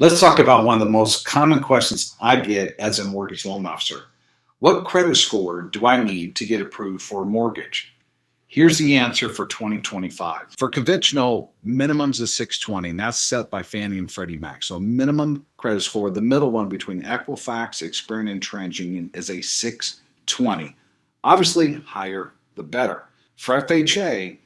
Let's talk about one of the most common questions I get as a mortgage loan officer. What credit score do I need to get approved for a mortgage? Here's the answer for 2025. For conventional, minimums is 620, and that's set by Fannie and Freddie Mac. So minimum credit score, the middle one between Equifax, Experian, and TransUnion is a 620. Obviously, higher the better. For FHA,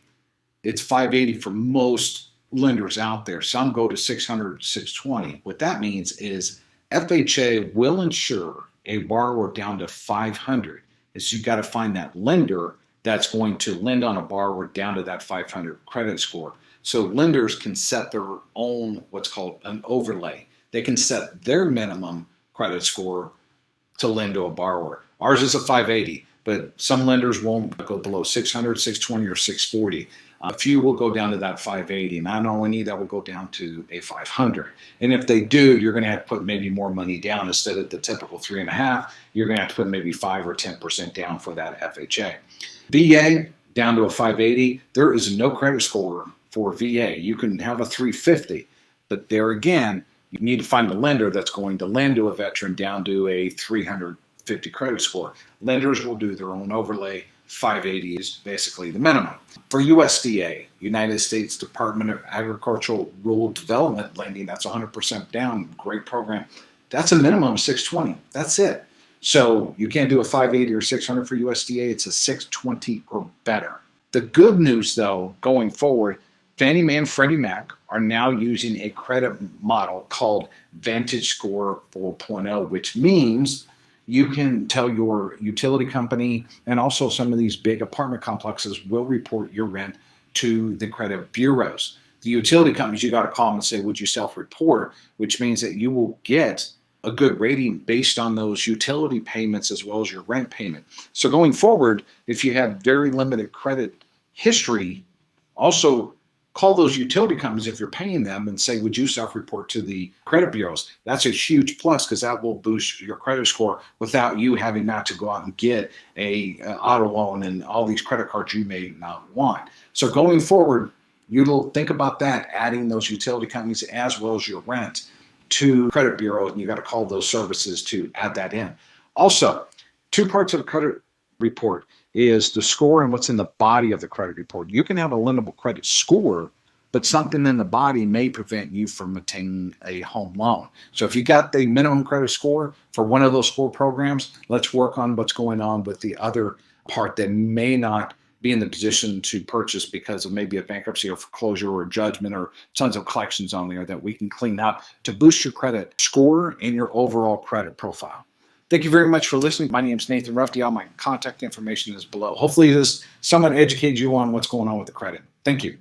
it's 580 for most lenders out there. Some go to 600, 620. What that means is FHA will insure a borrower down to 500. Is you got to find that lender that's going to lend on a borrower down to that 500 credit score. So lenders can set their own what's called an overlay. They can set their minimum credit score to lend to a borrower. Ours is a 580, but some lenders won't go below 600, 620, or 640. A few will go down to that 580. Not only that will go down to a 500. And if they do, you're going to have to put maybe more money down instead of the typical 3.5. You're going to have to put maybe 5 or 10% down for that FHA. VA down to a 580. There is no credit score for VA. You can have a 350, but there again, you need to find a lender that's going to lend to a veteran down to a 350 credit score. Lenders will do their own overlay. 580 is basically the minimum. For USDA, United States Department of Agricultural Rural Development lending, that's 100% down. Great program. That's a minimum of 620. That's it. So you can't do a 580 or 600 for USDA. It's a 620 or better. The good news, though, going forward, Fannie Mae and Freddie Mac are now using a credit model called VantageScore 4.0, which means you can tell your utility company, and also some of these big apartment complexes will report your rent to the credit bureaus. The utility companies, you got to call them and say, would you self-report, which means that you will get a good rating based on those utility payments as well as your rent payment. So going forward, if you have very limited credit history, also call those utility companies if you're paying them and say, would you self-report to the credit bureaus? That's a huge plus because that will boost your credit score without you having not to go out and get a auto loan and all these credit cards you may not want. So going forward, you'll think about that, adding those utility companies as well as your rent to credit bureau, and you got to call those services to add that in. Also, two parts of the credit report is the score and what's in the body of the credit report. You can have a lendable credit score, but something in the body may prevent you from obtaining a home loan. So if you got the minimum credit score for one of those score programs, let's work on what's going on with the other part that may not be in the position to purchase because of maybe a bankruptcy or foreclosure or a judgment or tons of collections on there that we can clean up to boost your credit score and your overall credit profile. Thank you very much for listening. My name is Nathan Ruffey. All my contact information is below. Hopefully this somewhat educated you on what's going on with the credit. Thank you.